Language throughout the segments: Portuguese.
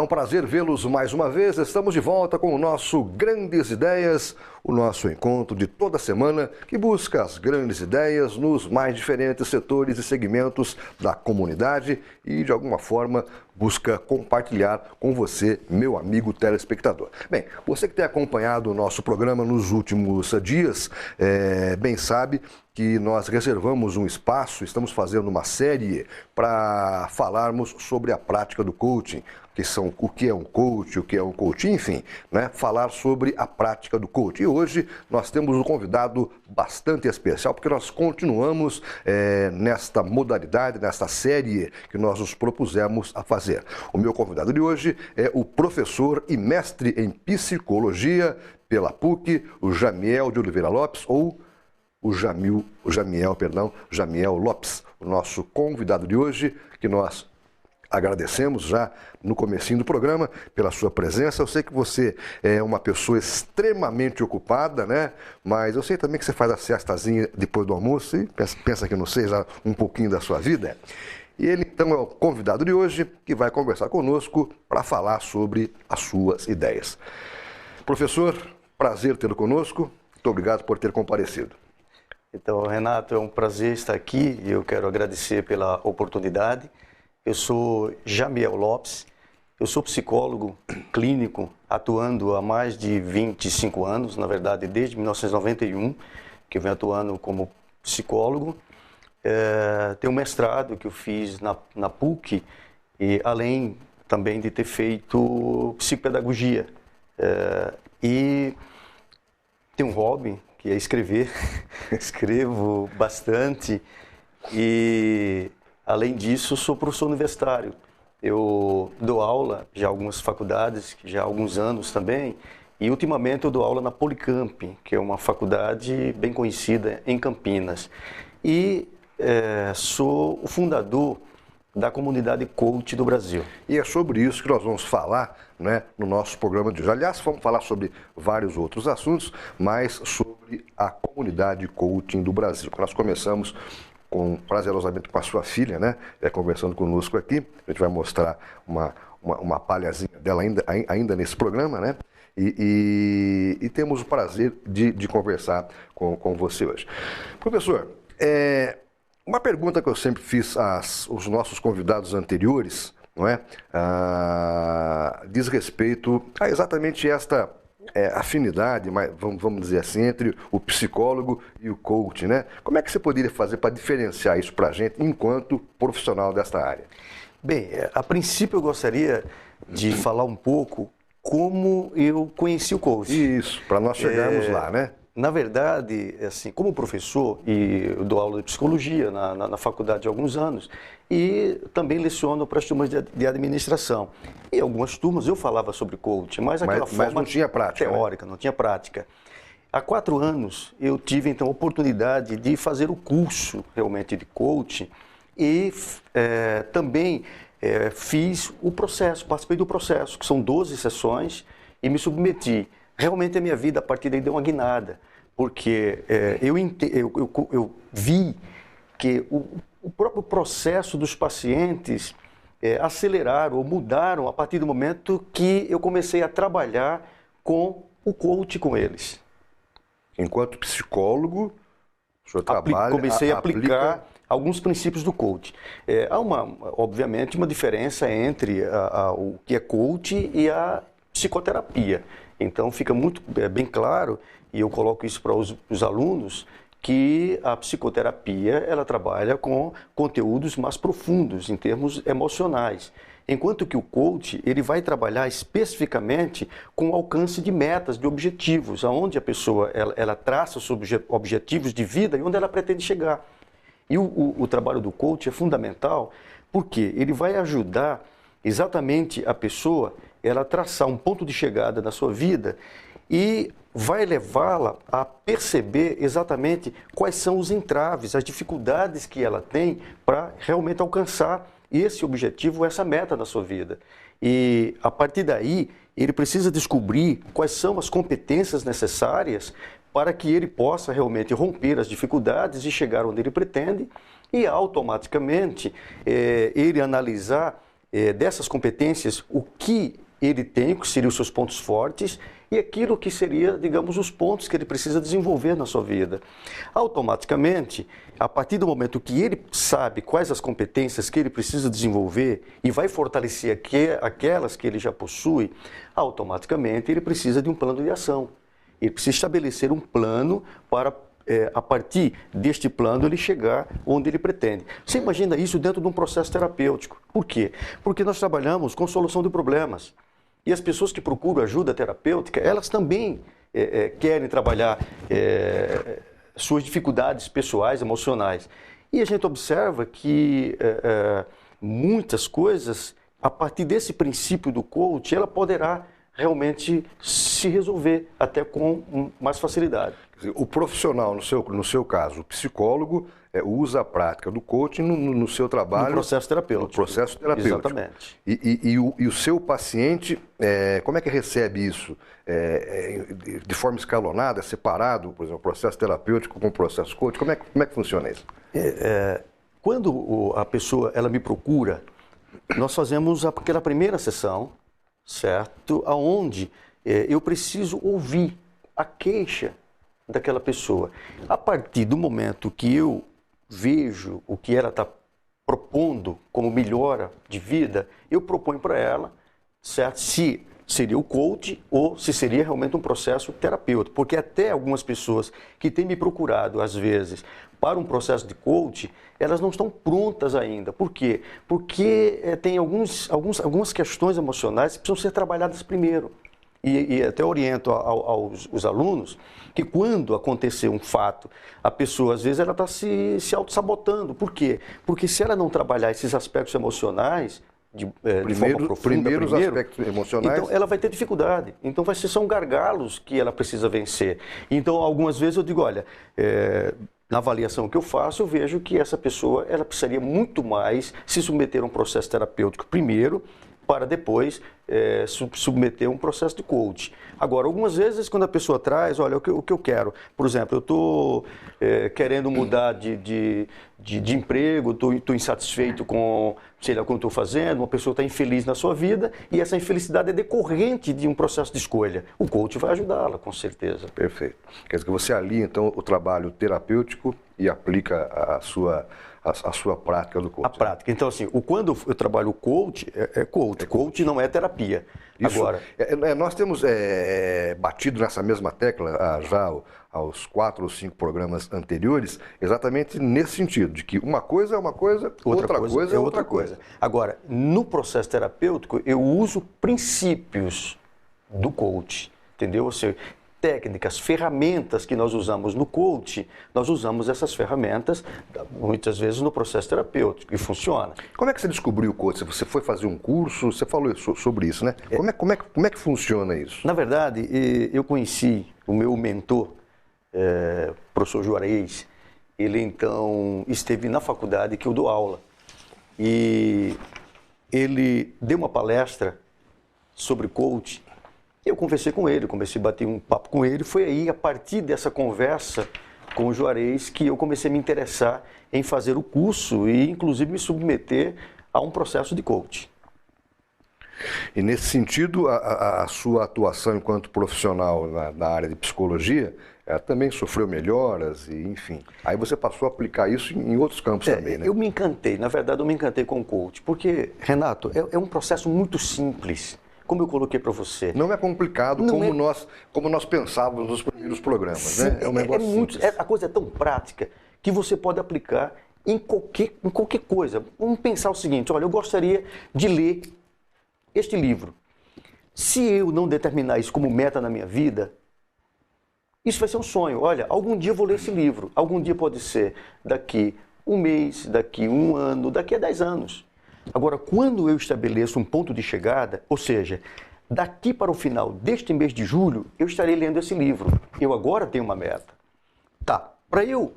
um prazer vê-los mais uma vez. Estamos de volta com o nosso Grandes Ideias, o nosso encontro de toda semana que busca as grandes ideias nos mais diferentes setores e segmentos da comunidade e, de alguma forma, busca compartilhar com você, meu amigo telespectador. Bem, você que tem acompanhado o nosso programa nos últimos dias, bem sabe que nós reservamos um espaço, estamos fazendo uma série para falarmos sobre a prática do coaching, o que é um coach, enfim, né? Falar sobre a prática do coaching. E hoje nós temos um convidado bastante especial, porque nós continuamos nesta modalidade, nesta série que nós nos propusemos a fazer. O meu convidado de hoje é o professor e mestre em psicologia pela PUC, o Jamiel de Oliveira Lopes, ou Jamiel Lopes, o nosso convidado de hoje, que nós agradecemos já no comecinho do programa pela sua presença. Eu sei que você é uma pessoa extremamente ocupada, né? Mas eu sei também que você faz a siestazinha depois do almoço e pensa que não seja um pouquinho da sua vida. E ele, então, é o convidado de hoje que vai conversar conosco para falar sobre as suas ideias. Professor, prazer tê-lo conosco. Muito obrigado por ter comparecido. Então, Renato, é um prazer estar aqui e eu quero agradecer pela oportunidade. Eu sou Jamiel Lopes, eu sou psicólogo clínico, atuando há mais de 25 anos, na verdade desde 1991, que eu venho atuando como psicólogo. Tenho um mestrado que eu fiz na PUC, e além também de ter feito psicopedagogia. E tenho um hobby, que é escrever. Escrevo bastante e, além disso, sou professor universitário. Eu dou aula já em algumas faculdades, já há alguns anos também, e ultimamente eu dou aula na Policamp, que é uma faculdade bem conhecida em Campinas. E sou o fundador da comunidade coach do Brasil. E é sobre isso que nós vamos falar, né, no nosso programa de hoje. Aliás, vamos falar sobre vários outros assuntos, mas sobre a comunidade coaching do Brasil. Nós começamos prazerosamente com a sua filha, né, conversando conosco aqui. A gente vai mostrar uma palhazinha dela ainda nesse programa, né? E temos o prazer de conversar com você hoje. Professor, uma pergunta que eu sempre fiz aos nossos convidados anteriores, não é? Diz respeito a exatamente esta afinidade, vamos dizer assim, entre o psicólogo e o coach, né? Como é que você poderia fazer para diferenciar isso para a gente enquanto profissional desta área? Bem, a princípio eu gostaria de falar um pouco como eu conheci o coach. Isso, para nós chegarmos lá, né? Na verdade, assim, como professor, e eu dou aula de psicologia na faculdade há alguns anos, e também leciono para as turmas de administração. E algumas turmas eu falava sobre coaching, mas forma não tinha prática, teórica, né? Não tinha prática. Há 4 anos eu tive, então, a oportunidade de fazer o curso, realmente, de coaching, e também fiz o processo, participei do processo, que são 12 sessões, e me submeti. Realmente a minha vida a partir daí deu uma guinada, porque eu vi que o próprio processo dos pacientes aceleraram ou mudaram a partir do momento que eu comecei a trabalhar com o coach com eles. Enquanto psicólogo, o senhor comecei a aplicar alguns princípios do coach. Há obviamente, uma diferença entre o que é coach e a psicoterapia. Então fica muito bem claro, e eu coloco isso para os alunos, que a psicoterapia ela trabalha com conteúdos mais profundos em termos emocionais, enquanto que o coach ele vai trabalhar especificamente com o alcance de metas, de objetivos, aonde a pessoa ela traça os objetivos de vida e onde ela pretende chegar. E o trabalho do coach é fundamental porque ele vai ajudar exatamente a pessoa ela traçar um ponto de chegada na sua vida e vai levá-la a perceber exatamente quais são os entraves, as dificuldades que ela tem para realmente alcançar esse objetivo, essa meta na sua vida. E a partir daí, ele precisa descobrir quais são as competências necessárias para que ele possa realmente romper as dificuldades e chegar onde ele pretende e automaticamente ele analisar dessas competências o que ele tem, que seriam os seus pontos fortes, e aquilo que seria, digamos, os pontos que ele precisa desenvolver na sua vida. Automaticamente, a partir do momento que ele sabe quais as competências que ele precisa desenvolver e vai fortalecer aquelas que ele já possui, automaticamente ele precisa de um plano de ação. Ele precisa estabelecer um plano para, a partir deste plano, ele chegar onde ele pretende. Você imagina isso dentro de um processo terapêutico. Por quê? Porque nós trabalhamos com solução de problemas. E as pessoas que procuram ajuda terapêutica, elas também querem trabalhar suas dificuldades pessoais, emocionais. E a gente observa que muitas coisas, a partir desse princípio do coach, ela poderá realmente se resolver até com mais facilidade. O profissional, no seu caso, o psicólogo, usa a prática do coaching no seu trabalho. No processo terapêutico. No processo terapêutico. Exatamente. E o seu paciente, como é que recebe isso? De forma escalonada, separado, por exemplo, o processo terapêutico com o processo coaching? Como é que funciona isso? Quando a pessoa ela me procura, nós fazemos aquela primeira sessão, certo? Onde eu preciso ouvir a queixa daquela pessoa. A partir do momento que eu vejo o que ela está propondo como melhora de vida, eu proponho para ela, certo? Se seria o coach ou se seria realmente um processo terapêutico. Porque até algumas pessoas que têm me procurado, às vezes, para um processo de coach, elas não estão prontas ainda. Por quê? Porque tem algumas questões emocionais que precisam ser trabalhadas primeiro. E até oriento aos alunos que quando acontecer um fato, a pessoa às vezes ela está se auto-sabotando. Por quê? Porque se ela não trabalhar esses aspectos emocionais de forma profunda, aspectos emocionais, então ela vai ter dificuldade. Então são gargalos que ela precisa vencer. Então algumas vezes eu digo, olha, na avaliação que eu faço, eu vejo que essa pessoa ela precisaria muito mais se submeter a um processo terapêutico primeiro, para depois submeter a um processo de coach. Agora, algumas vezes, quando a pessoa traz, olha, o que eu quero, por exemplo, eu estou querendo mudar de emprego, estou insatisfeito com, sei lá, o que eu estou fazendo, uma pessoa está infeliz na sua vida e essa infelicidade é decorrente de um processo de escolha. O coach vai ajudá-la, com certeza. Perfeito. Quer dizer que você alia, então, o trabalho terapêutico e aplica a sua prática do coaching. A prática. Então, assim, quando eu trabalho o coach, coach. Coach não é terapia. Isso, agora, nós temos batido nessa mesma tecla já aos 4 ou 5 programas anteriores, exatamente nesse sentido, de que uma coisa é uma coisa, outra coisa é outra coisa. Agora, no processo terapêutico, eu uso princípios do coach, entendeu? Ou seja, técnicas, ferramentas que nós usamos no coach, nós usamos essas ferramentas muitas vezes no processo terapêutico e funciona. Como é que você descobriu o coach? Você foi fazer um curso, você falou sobre isso, né? Como é que funciona isso? Na verdade, eu conheci o meu mentor, professor Juarez. Ele então esteve na faculdade que eu dou aula e ele deu uma palestra sobre coach. Eu conversei com ele, bati um papo com ele. Foi aí, a partir dessa conversa com o Juarez, que eu comecei a me interessar em fazer o curso e, inclusive, me submeter a um processo de coach. E, nesse sentido, a sua atuação enquanto profissional na área de psicologia, ela também sofreu melhoras e, enfim. Aí você passou a aplicar isso em outros campos também, né? Eu me encantei, na verdade, eu me encantei com o coach, porque, Renato, é um processo muito simples. Como eu coloquei para você. Não é complicado como nós pensávamos nos primeiros programas, sim, né? É um negócio simples. A coisa é tão prática que você pode aplicar em qualquer coisa. Vamos pensar o seguinte, olha, eu gostaria de ler este livro. Se eu não determinar isso como meta na minha vida, isso vai ser um sonho. Olha, algum dia eu vou ler esse livro. Algum dia pode ser daqui um mês, daqui um ano, daqui a 10 anos. Agora, quando eu estabeleço um ponto de chegada, ou seja, daqui para o final deste mês de julho, eu estarei lendo esse livro. Eu agora tenho uma meta. Tá, para eu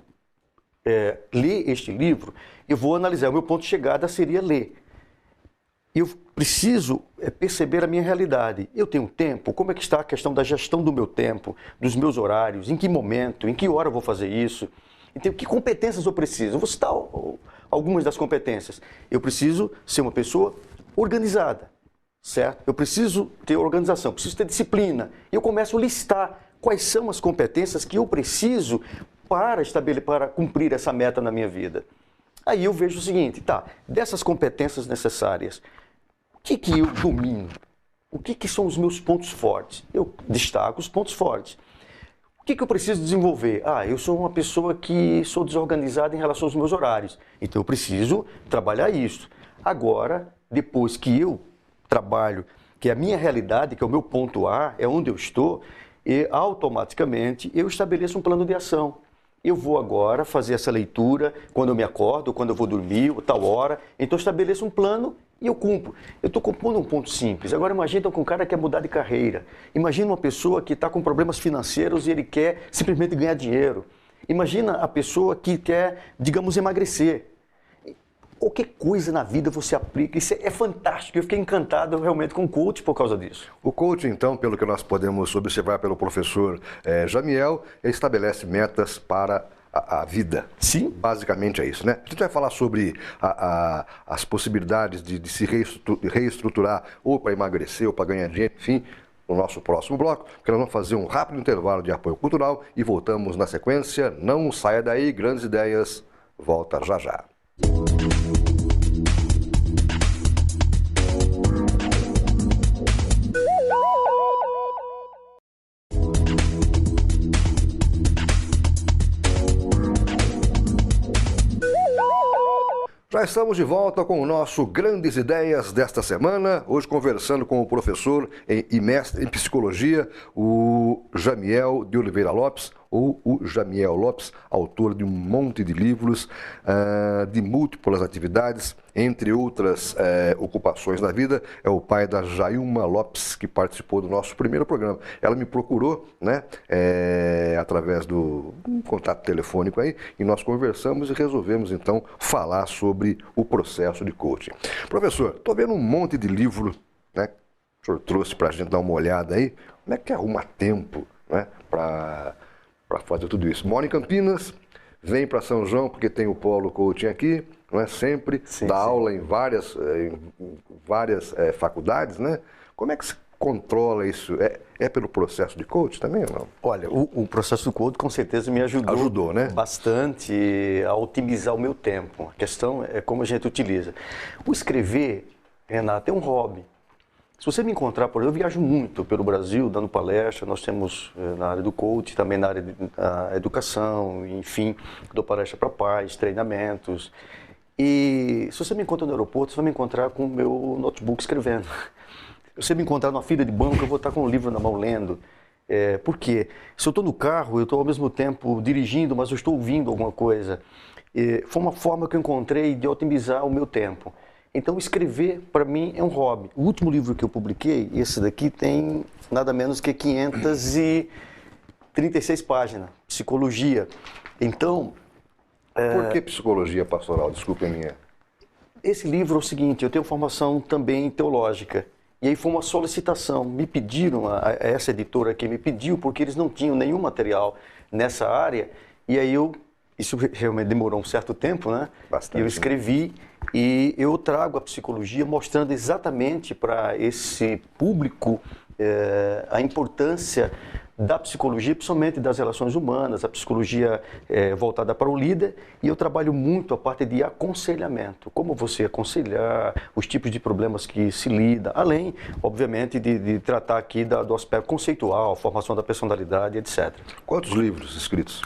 ler este livro, eu vou analisar. O meu ponto de chegada seria ler. Eu preciso perceber a minha realidade. Eu tenho tempo? Como é que está a questão da gestão do meu tempo, dos meus horários? Em que momento? Em que hora eu vou fazer isso? Então, que competências eu preciso? Eu vou citar algumas das competências. Eu preciso ser uma pessoa organizada, certo? Eu preciso ter organização, preciso ter disciplina. E eu começo a listar quais são as competências que eu preciso para cumprir essa meta na minha vida. Aí eu vejo o seguinte, tá, dessas competências necessárias, o que eu domino? O que são os meus pontos fortes? Eu destaco os pontos fortes. O que eu preciso desenvolver? Eu sou uma pessoa que sou desorganizada em relação aos meus horários, então eu preciso trabalhar isso. Agora, depois que eu trabalho, que é a minha realidade, que é o meu ponto A, é onde eu estou, e automaticamente eu estabeleço um plano de ação. Eu vou agora fazer essa leitura quando eu me acordo, quando eu vou dormir, ou tal hora. Então eu estabeleço um plano e eu cumpro. Eu estou compondo um ponto simples. Agora imagina com um cara que quer mudar de carreira. Imagina uma pessoa que está com problemas financeiros e ele quer simplesmente ganhar dinheiro. Imagina a pessoa que quer, digamos, emagrecer. Qualquer coisa na vida você aplica, isso é fantástico. Eu fiquei encantado realmente com o coach por causa disso. O coach, então, pelo que nós podemos observar pelo professor Jamiel, ele estabelece metas para a vida. Sim. Basicamente é isso, né? A gente vai falar sobre as possibilidades de se reestruturar ou para emagrecer ou para ganhar dinheiro, enfim, no nosso próximo bloco, porque nós vamos fazer um rápido intervalo de apoio cultural e voltamos na sequência. Não saia daí, Grandes Ideias volta já já. Já estamos de volta com o nosso Grandes Ideias desta semana, hoje conversando com o professor e mestre em psicologia, o Jamiel de Oliveira Lopes, ou o Jamiel Lopes, autor de um monte de livros, de múltiplas atividades, entre outras ocupações na vida. É o pai da Jailma Lopes, que participou do nosso primeiro programa. Ela me procurou, né, através do contato telefônico aí, e nós conversamos e resolvemos, então, falar sobre o processo de coaching. Professor, estou vendo um monte de livro, né, que o senhor trouxe para a gente dar uma olhada aí. Como é que arruma tempo, né, para fazer tudo isso? Mora em Campinas, vem para São João porque tem o Polo Coaching aqui, não é? Sempre, dá aula em várias faculdades, né? Como é que se controla isso? É pelo processo de coach também ou não? Olha, o processo do coach com certeza me ajudou né? Bastante a otimizar o meu tempo. A questão é como a gente utiliza. O escrever, Renato, é um hobby. Se você me encontrar por aí, eu viajo muito pelo Brasil, dando palestra. Nós temos na área do coach, também na área da educação, enfim, dou palestra para pais, treinamentos. E se você me encontra no aeroporto, você vai me encontrar com o meu notebook escrevendo. Se você me encontrar numa fila de banco, eu vou estar com um livro na mão lendo. Por quê? Se eu estou no carro, eu estou ao mesmo tempo dirigindo, mas eu estou ouvindo alguma coisa. Foi uma forma que eu encontrei de otimizar o meu tempo. Então, escrever, para mim, é um hobby. O último livro que eu publiquei, esse daqui, tem nada menos que 536 páginas, Psicologia. Então... Por que psicologia pastoral? Desculpe a minha. Esse livro é o seguinte, eu tenho formação também teológica. E aí foi uma solicitação. Me pediram, essa editora aqui me pediu, porque eles não tinham nenhum material nessa área. E aí isso realmente demorou um certo tempo, né? Bastante. Eu escrevi e eu trago a psicologia mostrando exatamente para esse público a importância da psicologia, principalmente das relações humanas, a psicologia voltada para o líder, e eu trabalho muito a parte de aconselhamento, como você aconselhar, os tipos de problemas que se lida, além, obviamente, de tratar aqui do aspecto conceitual, formação da personalidade, etc. Quantos livros escritos?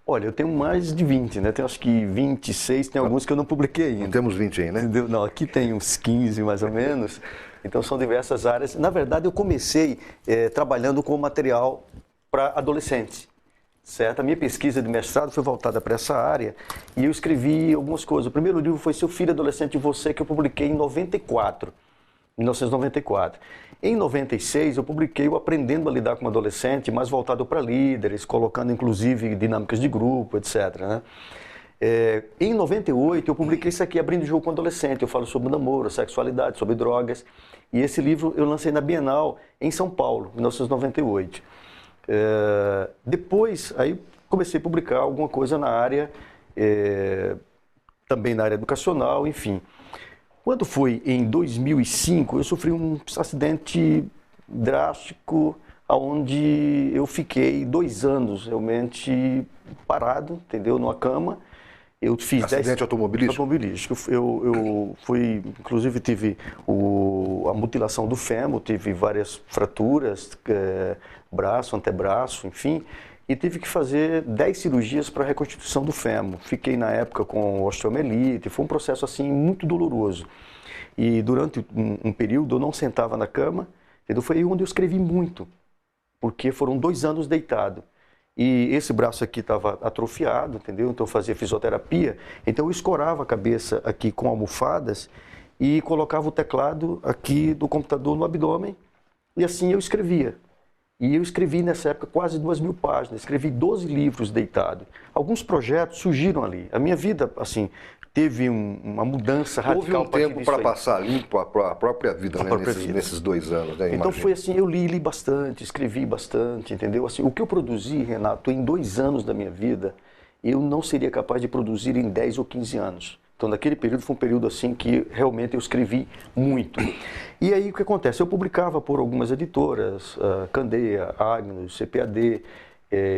Olha, eu tenho mais de 20, né? Tenho acho que 26, tem alguns que eu não publiquei ainda. Não temos 20 aí, né? Não, aqui tem uns 15 mais ou menos. Então são diversas áreas. Na verdade, eu comecei trabalhando com material para adolescentes, certo? A minha pesquisa de mestrado foi voltada para essa área e eu escrevi algumas coisas. O primeiro livro foi Seu Filho Adolescente e Você, que eu publiquei em 1994. Em 96, eu publiquei o Aprendendo a Lidar com um Adolescente, mais voltado para líderes, colocando inclusive dinâmicas de grupo, etc., né? Em 98, eu publiquei isso aqui, Abrindo o Jogo com o Adolescente. Eu falo sobre namoro, sexualidade, sobre drogas. E esse livro eu lancei na Bienal, em São Paulo, em 1998. Depois, aí comecei a publicar alguma coisa na área, também na área educacional, enfim. Quando foi em 2005, eu sofri um acidente drástico, onde eu fiquei 2 anos realmente parado, entendeu, numa cama. Eu fiz Acidente automobilístico? Automobilístico. Eu fui, inclusive tive a mutilação do fêmur, tive várias fraturas, braço, antebraço, enfim, e tive que fazer 10 cirurgias para a reconstituição do fêmur. Fiquei na época com osteomielite, foi um processo assim muito doloroso. E durante um período eu não sentava na cama, entendeu? Foi aí onde eu escrevi muito, porque foram 2 anos deitado. E esse braço aqui estava atrofiado, entendeu? Então eu fazia fisioterapia. Então eu escorava a cabeça aqui com almofadas e colocava o teclado aqui do computador no abdômen e assim eu escrevia. E eu escrevi nessa época quase 2.000 páginas, escrevi 12 livros deitado. Alguns projetos surgiram ali. A minha vida, assim, teve uma mudança radical. Houve um tempo para passar limpo a própria vida, né? Nesses 2 anos, né? Então foi assim, eu li bastante, escrevi bastante, entendeu? Assim, o que eu produzi, Renato, em 2 anos da minha vida, eu não seria capaz de produzir em 10 ou 15 anos. Então, naquele período, foi um período assim que realmente eu escrevi muito. E aí, o que acontece? Eu publicava por algumas editoras, Candeia, Agnus, CPAD,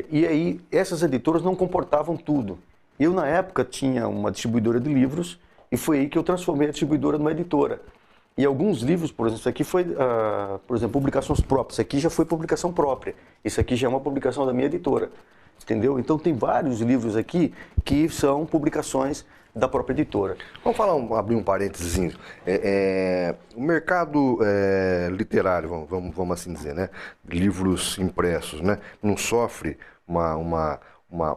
e aí essas editoras não comportavam tudo. Eu, na época, tinha uma distribuidora de livros e foi aí que eu transformei a distribuidora numa editora. E alguns livros, por exemplo, isso aqui foi, por exemplo, publicações próprias. Isso aqui já foi publicação própria. Isso aqui já é uma publicação da minha editora. Entendeu? Então, tem vários livros aqui que são publicações da própria editora. Vamos abrir um parênteses. O mercado literário, vamos assim dizer, né? Livros impressos, né? Não sofre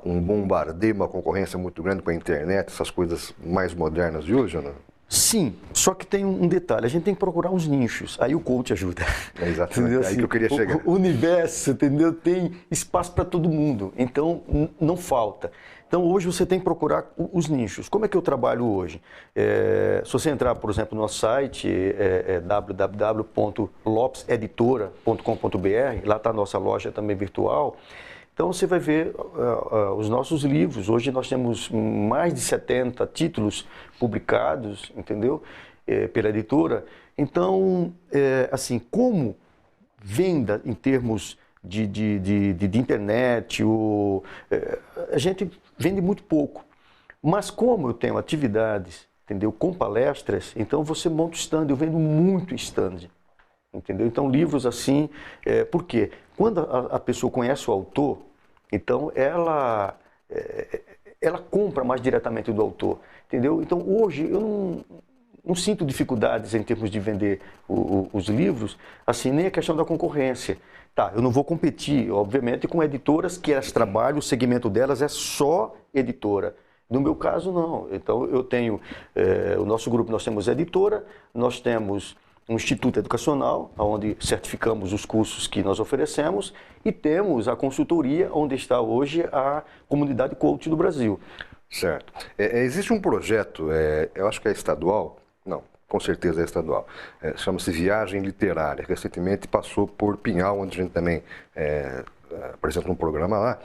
um bombardeio, uma concorrência muito grande com a internet, essas coisas mais modernas de hoje, ou não? Sim, só que tem um detalhe, a gente tem que procurar uns nichos, aí o coach ajuda. É exatamente, aí que eu queria chegar. O universo, entendeu? Tem espaço para todo mundo, então não falta. Então hoje você tem que procurar os nichos. Como é que eu trabalho hoje? Se você entrar, por exemplo, no nosso site, www.lopeseditora.com.br, lá está a nossa loja também virtual. Então você vai ver os nossos livros. Hoje nós temos mais de 70 títulos publicados, entendeu? Pela editora. Então, assim, como venda em termos de internet, a gente vende muito pouco. Mas como eu tenho atividades, entendeu? Com palestras, então você monta o stand, eu vendo muito stand. Entendeu? Então, livros assim, por quê? Quando a pessoa conhece o autor, então ela compra mais diretamente do autor, entendeu? Então, hoje, eu não sinto dificuldades em termos de vender os livros, assim, nem a questão da concorrência. Tá, eu não vou competir, obviamente, com editoras que elas trabalham, o segmento delas é só editora. No meu caso, não. Então, eu tenho, o nosso grupo, nós temos editora, nós temos um instituto educacional, onde certificamos os cursos que nós oferecemos, e temos a consultoria, onde está hoje a comunidade coach do Brasil. Certo. Existe um projeto, eu acho que é estadual, não, com certeza é estadual, chama-se Viagem Literária. Recentemente passou por Pinhal, onde a gente também apresenta um programa lá,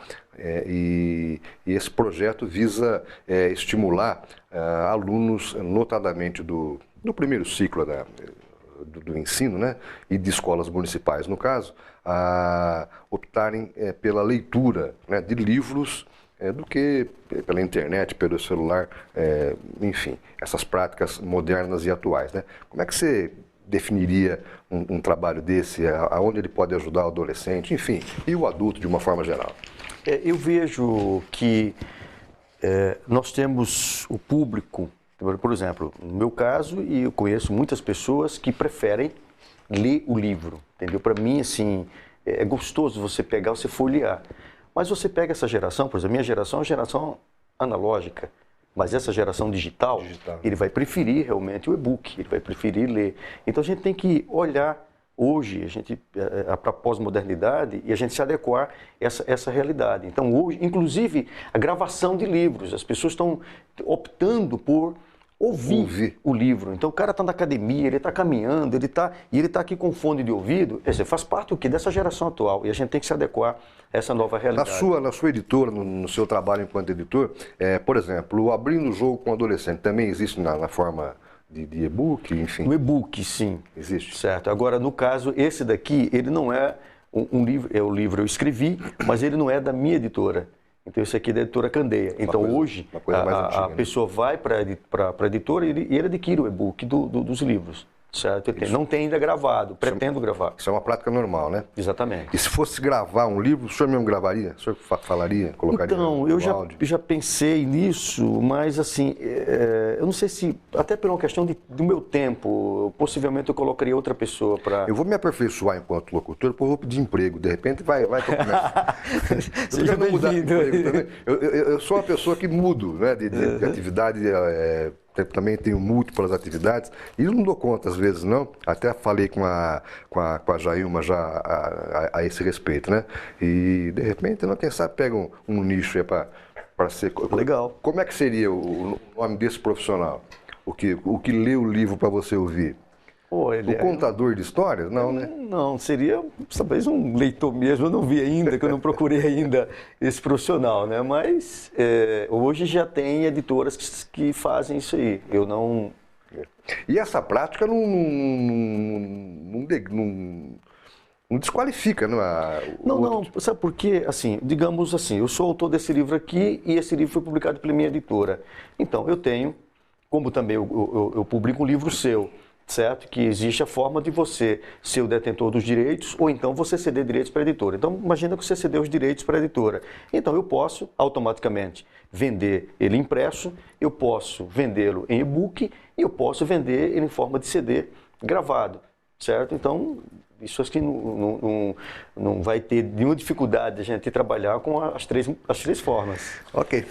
e esse projeto visa estimular alunos, notadamente do primeiro ciclo do ensino, né, e de escolas municipais, no caso, a optarem pela leitura, né, de livros do que pela internet, pelo celular, enfim, essas práticas modernas e atuais, né? Como é que você definiria um trabalho desse, aonde ele pode ajudar o adolescente, enfim, e o adulto de uma forma geral? Eu vejo que nós temos o público, por exemplo, no meu caso, e eu conheço muitas pessoas que preferem ler o livro, entendeu? Para mim, assim, é gostoso você pegar, você folhear. Mas você pega essa geração, por exemplo, a minha geração é uma geração analógica, mas essa geração digital, ele vai preferir realmente o e-book, ele vai preferir ler. Então a gente tem que olhar hoje, para a pós-modernidade, e a gente se adequar a essa realidade. Então hoje, inclusive, a gravação de livros, as pessoas estão optando por ouvir o livro. Então o cara está na academia, ele está caminhando, ele está aqui com fone de ouvido. Você faz parte dessa geração atual, e a gente tem que se adequar a essa nova realidade. Na sua editora, no seu trabalho enquanto editor, por exemplo, o Abrindo o Jogo com Adolescente também existe na forma de e-book, enfim? No e-book, sim. Existe. Certo. Agora, no caso, esse daqui, ele não é um livro, é o livro eu escrevi, mas ele não é da minha editora. Então, esse aqui é da editora Candeia. Então, hoje, a pessoa vai para a editora e ele adquire o e-book dos livros. Certo? Não tem ainda gravado, pretendo gravar. Isso é uma prática normal, né? Exatamente. E se fosse gravar um livro, o senhor mesmo gravaria? O senhor falaria, colocaria então, eu já pensei nisso, mas assim, eu não sei se, até por uma questão do meu tempo, possivelmente eu colocaria outra pessoa para... Eu vou me aperfeiçoar enquanto locutor, depois eu vou pedir emprego. De repente vai para o comércio. Seja bem-vindo. Eu sou uma pessoa que mudo, né, de atividade... Também tenho múltiplas atividades e não dou conta às vezes não. Até falei com a Jailma já a esse respeito, né? E de repente, não, quem sabe pega um nicho aí para ser... Legal. Como é que seria o nome desse profissional? O que lê o livro para você ouvir? O contador de histórias? Não, né? Não, seria talvez um leitor mesmo. Eu não vi ainda, que eu não procurei ainda esse profissional, né? Mas hoje já tem editoras que fazem isso aí. Eu não... E essa prática não desqualifica, não é? Não, sabe por quê? Assim, digamos assim, eu sou autor desse livro aqui e esse livro foi publicado pela minha editora. Então, eu tenho, como também eu publico um livro seu, certo? Que existe a forma de você ser o detentor dos direitos ou então você ceder direitos para a editora. Então, imagina que você cedeu os direitos para a editora. Então, eu posso automaticamente vender ele impresso, eu posso vendê-lo em e-book e eu posso vender ele em forma de CD gravado, certo? Então, isso acho que não vai ter nenhuma dificuldade a gente trabalhar com as três formas. Ok.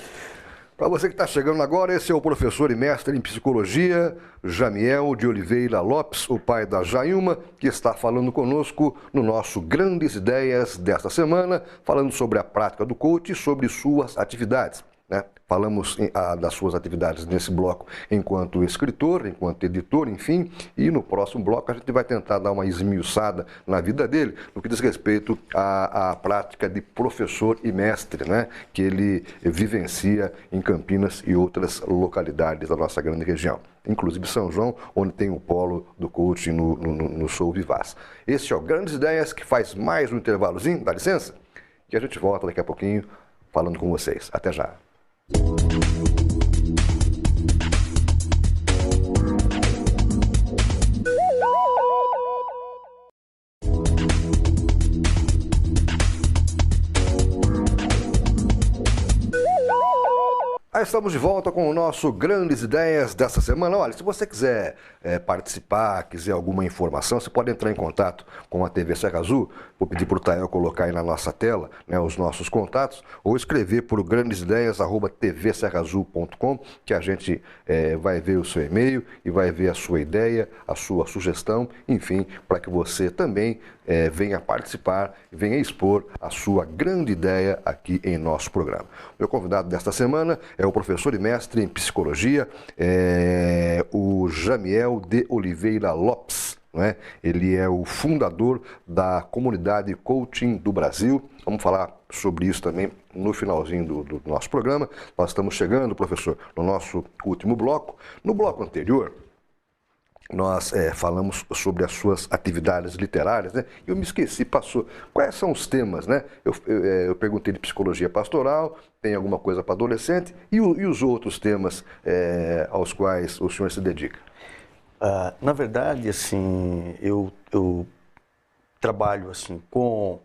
Para você que está chegando agora, esse é o professor e mestre em psicologia, Jamiel de Oliveira Lopes, o pai da Jailma, que está falando conosco no nosso Grandes Ideias desta semana, falando sobre a prática do coach e sobre suas atividades, né? Falamos das suas atividades nesse bloco enquanto escritor, enquanto editor, enfim, e no próximo bloco a gente vai tentar dar uma esmiuçada na vida dele, no que diz respeito à prática de professor e mestre, né, que ele vivencia em Campinas e outras localidades da nossa grande região, inclusive São João, onde tem o polo do coaching no Sou Vivaz. Esse é o Grandes Ideias, que faz mais um intervalozinho, dá licença, e a gente volta daqui a pouquinho falando com vocês. Até já. Estamos de volta com o nosso Grandes Ideias dessa semana. Olha, se você quiser participar, quiser alguma informação, você pode entrar em contato com a TV Serra Azul. Vou pedir para o Tael colocar aí na nossa tela, né, os nossos contatos, ou escrever por grandesideias@tvserraazul.com, que a gente vai ver o seu e-mail e vai ver a sua ideia, a sua sugestão, enfim, para que você também venha participar, venha expor a sua grande ideia aqui em nosso programa. Meu convidado desta semana é o professor e mestre em psicologia, o Jamiel de Oliveira Lopes, né? Ele é o fundador da comunidade Coaching do Brasil. Vamos falar sobre isso também no finalzinho do nosso programa. Nós estamos chegando, professor, no nosso último bloco. No bloco anterior, nós falamos sobre as suas atividades literárias, né? Eu me esqueci, passou. Quais são os temas, né? Eu perguntei de psicologia pastoral, tem alguma coisa para adolescente, e os outros temas aos quais o senhor se dedica? Na verdade, assim, eu trabalho assim com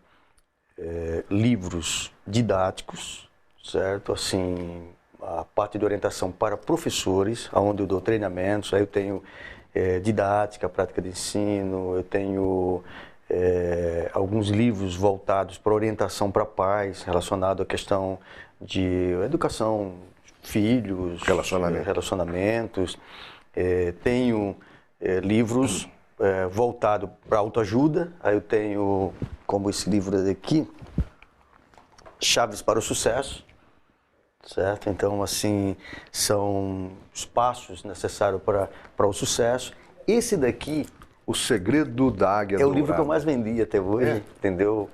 livros didáticos, certo? Assim, a parte de orientação para professores, onde eu dou treinamentos, aí eu tenho didática, prática de ensino, eu tenho alguns livros voltados para orientação para pais, relacionado à questão de educação, filhos, relacionamentos. Tenho livros voltados para autoajuda, aí eu tenho, como esse livro aqui, Chaves para o Sucesso, certo? Então, assim, são os passos necessários para o sucesso. Esse daqui... O Segredo da Águia Dourada. É o livro que eu mais vendi até hoje, entendeu?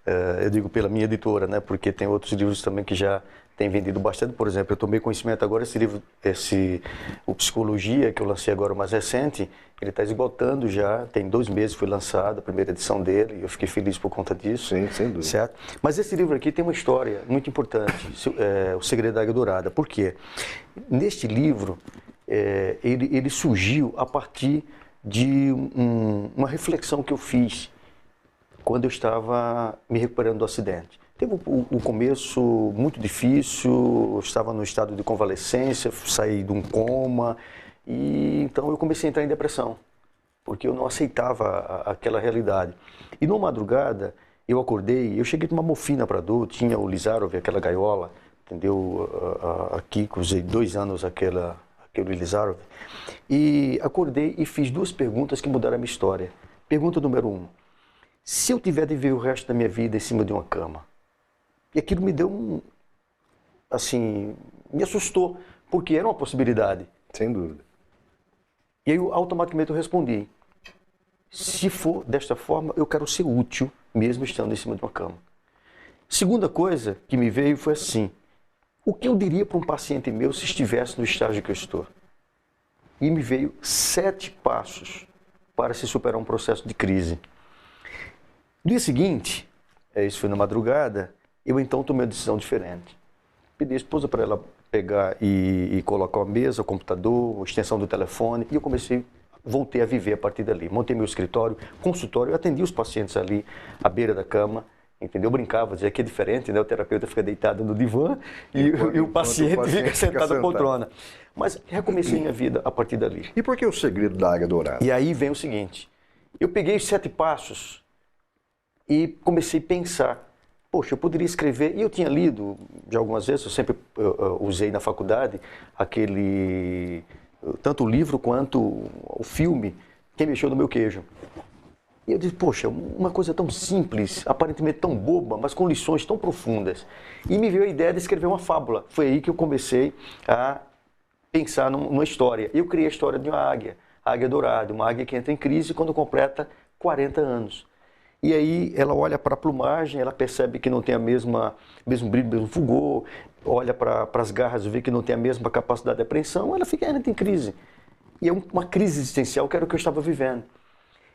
eu digo pela minha editora, né? Porque tem outros livros também que já têm vendido bastante. Por exemplo, eu tomei conhecimento agora, esse livro, o Psicologia, que eu lancei agora, o mais recente, ele está esgotando já, tem 2 meses foi lançado, a primeira edição dele, e eu fiquei feliz por conta disso. Sim, sem dúvida. Certo? Mas esse livro aqui tem uma história muito importante, O Segredo da Águia Dourada. Por quê? Neste livro, ele surgiu a partir de uma reflexão que eu fiz quando eu estava me recuperando do acidente. Teve o começo muito difícil, eu estava no estado de convalescência, saí de um coma, e então eu comecei a entrar em depressão, porque eu não aceitava aquela realidade. E numa madrugada, eu acordei, eu cheguei de uma morfina para dor, tinha o Lizarov, aquela gaiola, entendeu? Aqui, usei 2 anos aquele Lizarov, e acordei e fiz 2 perguntas que mudaram a minha história. Pergunta número 1, se eu tiver de viver o resto da minha vida em cima de uma cama? E aquilo me deu assim, me assustou, porque era uma possibilidade. Sem dúvida. E aí, automaticamente, eu respondi, se for desta forma, eu quero ser útil, mesmo estando em cima de uma cama. Segunda coisa que me veio foi assim, o que eu diria para um paciente meu se estivesse no estágio que eu estou? E me veio 7 passos para se superar um processo de crise. No dia seguinte, isso foi na madrugada, eu então tomei uma decisão diferente. Pedi a esposa para ela pegar e colocar a mesa, o computador, a extensão do telefone, e eu voltei a viver a partir dali. Montei meu escritório, consultório, eu atendi os pacientes ali à beira da cama, entendeu? Eu brincava, dizia que é diferente, né? O terapeuta fica deitado no divã e o paciente fica sentado na poltrona. Mas recomecei minha vida a partir dali. E por que o segredo da Águia Dourada? E aí vem o seguinte, eu peguei os 7 passos e comecei a pensar, poxa, eu poderia escrever, e eu tinha lido de algumas vezes, eu sempre usei na faculdade, tanto o livro quanto o filme, Quem Mexeu no Meu Queijo. E eu disse, poxa, uma coisa tão simples, aparentemente tão boba, mas com lições tão profundas. E me veio a ideia de escrever uma fábula. Foi aí que eu comecei a pensar numa história. Eu criei a história de uma águia, a águia dourada, uma águia que entra em crise quando completa 40 anos. E aí ela olha para a plumagem, ela percebe que não tem mesmo brilho, mesmo fulgor, olha para as garras e vê que não tem a mesma capacidade de apreensão, ela entra em crise. E é uma crise existencial que era o que eu estava vivendo.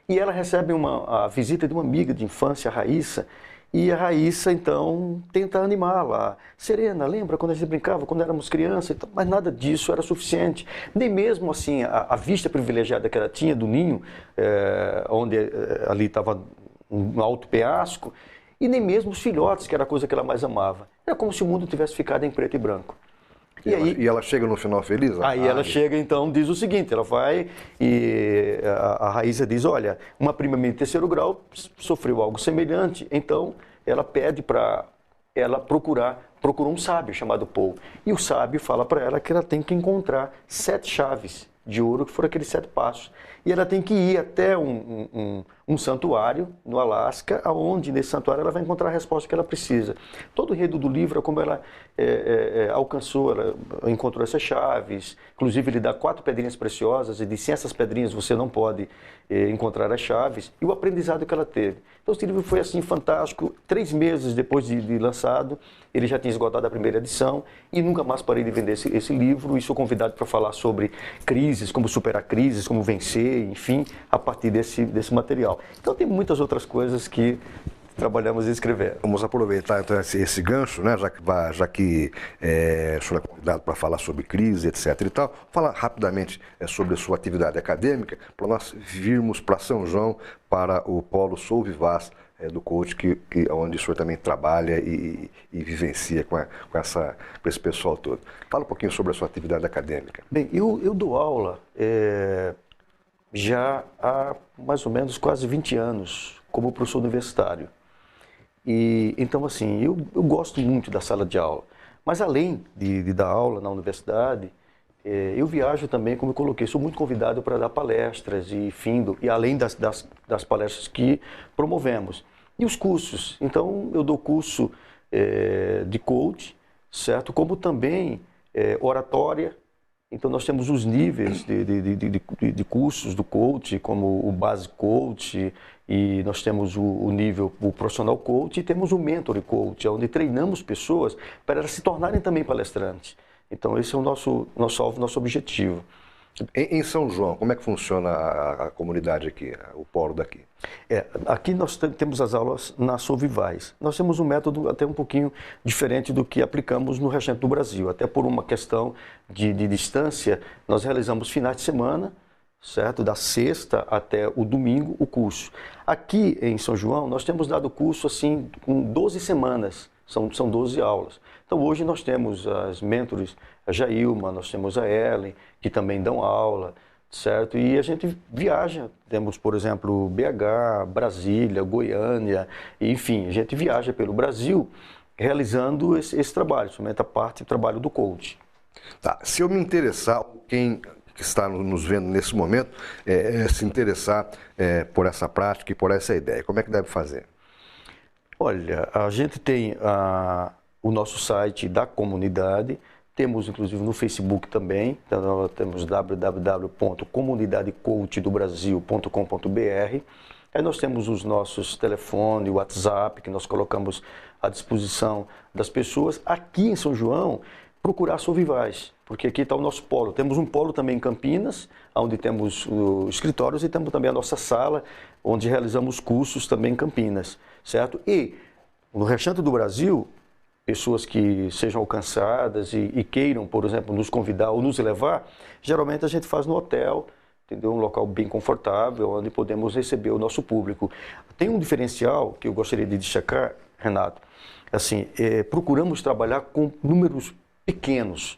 E ela recebe a visita de uma amiga de infância, a Raíssa, e a Raíssa, então, tenta animá-la. Serena, lembra quando a gente brincava, quando éramos crianças? Mas nada disso era suficiente. Nem mesmo, assim, a vista privilegiada que ela tinha do ninho, onde ali estava um alto penhasco, e nem mesmo os filhotes, que era a coisa que ela mais amava. Era como se o mundo tivesse ficado em preto e branco. E ela chega no final feliz? Aí ela chega, então, diz o seguinte, ela vai e a Raíssa diz, olha, uma prima minha de 3º grau sofreu algo semelhante, então ela pede para ela procurou um sábio chamado Paul. E o sábio fala para ela que ela tem que encontrar 7 chaves de ouro, que foram aqueles 7 passos. E ela tem que ir até um santuário no Alasca, onde nesse santuário ela vai encontrar a resposta que ela precisa. Todo o enredo do livro é como ela alcançou, ela encontrou essas chaves, inclusive ele dá 4 pedrinhas preciosas e diz, sem essas pedrinhas você não pode encontrar as chaves, e o aprendizado que ela teve. Então esse livro foi assim fantástico, 3 meses depois de lançado, ele já tinha esgotado a primeira edição e nunca mais parei de vender esse livro, e sou convidado para falar sobre crises, como superar crises, como vencer, enfim, a partir desse material. Então tem muitas outras coisas que trabalhamos em escrever. Vamos aproveitar então esse gancho, né, já que o senhor é convidado para falar sobre crise, etc. e tal, falar rapidamente sobre a sua atividade acadêmica, para nós virmos para São João, para o Polo Sou Vivaz do coach, onde o senhor também trabalha e vivencia com esse pessoal todo. Fala um pouquinho sobre a sua atividade acadêmica. Bem, eu dou aula já há mais ou menos quase 20 anos como professor universitário. E então, assim, eu gosto muito da sala de aula, mas além de dar aula na universidade, eu viajo também, como eu coloquei, sou muito convidado para dar palestras e além das palestras que promovemos. E os cursos, então eu dou curso de coach, certo? Como também oratória, Então, nós temos os níveis de cursos do coach, como o Base Coach, e nós temos o nível, o Profissional Coach, e temos o Mentor Coach, onde treinamos pessoas para elas se tornarem também palestrantes. Então, esse é o nosso alvo, nosso objetivo. Em São João, como é que funciona a comunidade aqui, o polo daqui? Aqui nós temos as aulas na Sovivais. Nós temos um método até um pouquinho diferente do que aplicamos no restante do Brasil. Até por uma questão de distância, nós realizamos finais de semana, certo? Da sexta até o domingo, o curso. Aqui em São João, nós temos dado curso assim com 12 semanas, são 12 aulas. Então hoje nós temos as mentores, a Jailma, nós temos a Ellen, que também dão aula, certo? E a gente viaja, temos, por exemplo, BH, Brasília, Goiânia, enfim, a gente viaja pelo Brasil realizando esse trabalho, somente a parte do trabalho do coach. Tá, se eu me interessar, quem que está nos vendo nesse momento, se interessar por essa prática e por essa ideia, como é que deve fazer? Olha, a gente tem o nosso site da comunidade, temos inclusive no Facebook também, então nós temos www.comunidadecoachdobrasil.com.br. Aí nós temos os nossos telefones, WhatsApp, que nós colocamos à disposição das pessoas. Aqui em São João, procurar Sovivais, porque aqui está o nosso polo. Temos um polo também em Campinas, onde temos os escritórios, e temos também a nossa sala, onde realizamos cursos também em Campinas, certo? E no restante do Brasil, pessoas que sejam alcançadas e queiram, por exemplo, nos convidar ou nos levar, geralmente a gente faz no hotel, entendeu? Um local bem confortável, onde podemos receber o nosso público. Tem um diferencial que eu gostaria de destacar, Renato, assim, procuramos trabalhar com números pequenos,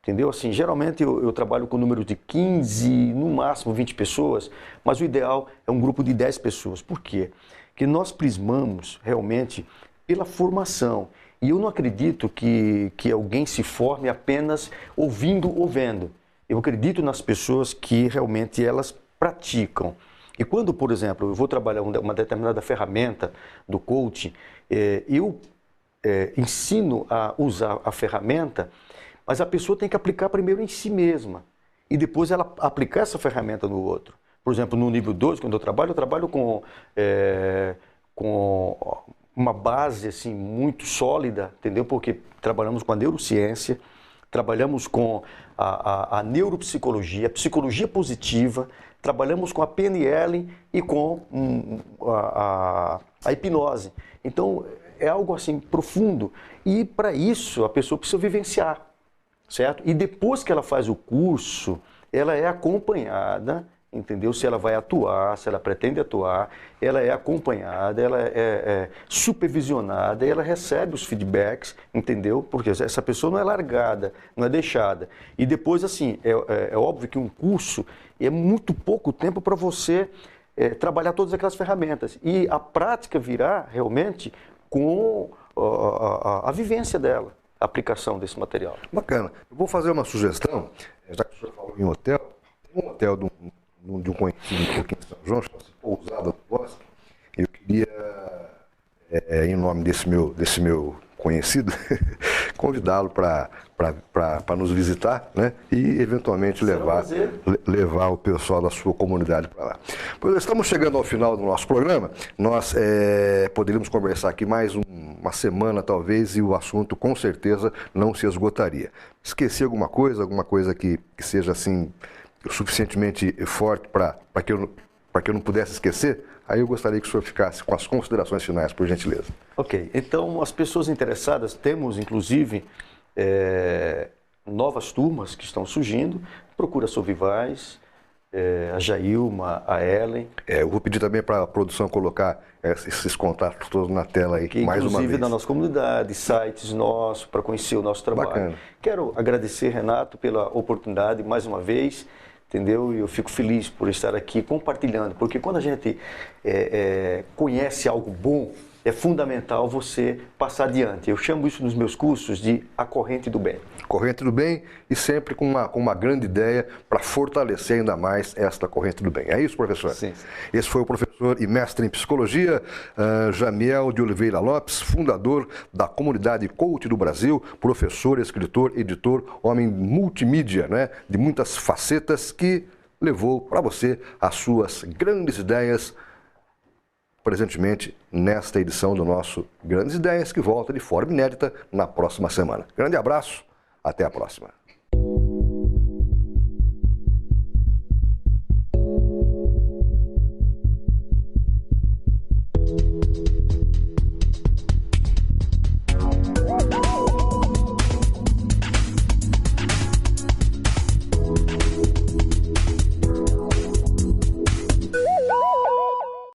entendeu? Assim, geralmente eu trabalho com números de 15, no máximo 20 pessoas, mas o ideal é um grupo de 10 pessoas. Por quê? Porque nós prismamos realmente pela formação. E eu não acredito que alguém se forme apenas ouvindo ou vendo. Eu acredito nas pessoas que realmente elas praticam. E quando, por exemplo, eu vou trabalhar uma determinada ferramenta do coaching, eu ensino a usar a ferramenta, mas a pessoa tem que aplicar primeiro em si mesma. E depois ela aplicar essa ferramenta no outro. Por exemplo, no nível 2, quando eu trabalho com uma base assim, muito sólida, entendeu? Porque trabalhamos com a neurociência, trabalhamos com a neuropsicologia, a psicologia positiva, trabalhamos com a PNL e com a hipnose. Então, é algo assim profundo. E para isso, a pessoa precisa vivenciar, certo? E depois que ela faz o curso, ela é acompanhada, entendeu? Se ela vai atuar, se ela pretende atuar, ela é acompanhada, ela é supervisionada, ela recebe os feedbacks, entendeu? Porque essa pessoa não é largada, não é deixada. E depois, assim, é óbvio que um curso é muito pouco tempo para você trabalhar todas aquelas ferramentas. E a prática virá realmente com a vivência dela, a aplicação desse material. Bacana. Eu vou fazer uma sugestão, já que o senhor falou em hotel, tem um hotel de um conhecido aqui em São João, chama-se Pousada do Bosque. Eu queria, em nome desse meu conhecido, convidá-lo para nos visitar, né? E eventualmente levar o pessoal da sua comunidade para lá. Pois estamos chegando ao final do nosso programa. Nós poderíamos conversar aqui mais uma semana talvez, e o assunto com certeza não se esgotaria. Esqueci alguma coisa que seja assim suficientemente forte para que eu não pudesse esquecer? Aí eu gostaria que o senhor ficasse com as considerações finais, por gentileza. Ok. Então, as pessoas interessadas, temos inclusive novas turmas que estão surgindo. Procura a Sovivais, a Jailma, a Ellen. Eu vou pedir também para a produção colocar esses contatos todos na tela aí, mais uma vez. Inclusive da nossa comunidade, sites nossos, para conhecer o nosso trabalho. Bacana. Quero agradecer, Renato, pela oportunidade mais uma vez. Entendeu? E eu fico feliz por estar aqui compartilhando, porque quando a gente conhece algo bom, é fundamental você passar adiante. Eu chamo isso nos meus cursos de a corrente do bem. Corrente do bem e sempre com uma grande ideia para fortalecer ainda mais esta corrente do bem. É isso, professor? Sim. Esse foi o professor e mestre em psicologia, Jamiel de Oliveira Lopes, fundador da comunidade Coach do Brasil, professor, escritor, editor, homem multimídia, né, de muitas facetas, que levou para você as suas grandes ideias presentemente nesta edição do nosso Grandes Ideias, que volta de forma inédita na próxima semana. Grande abraço, até a próxima.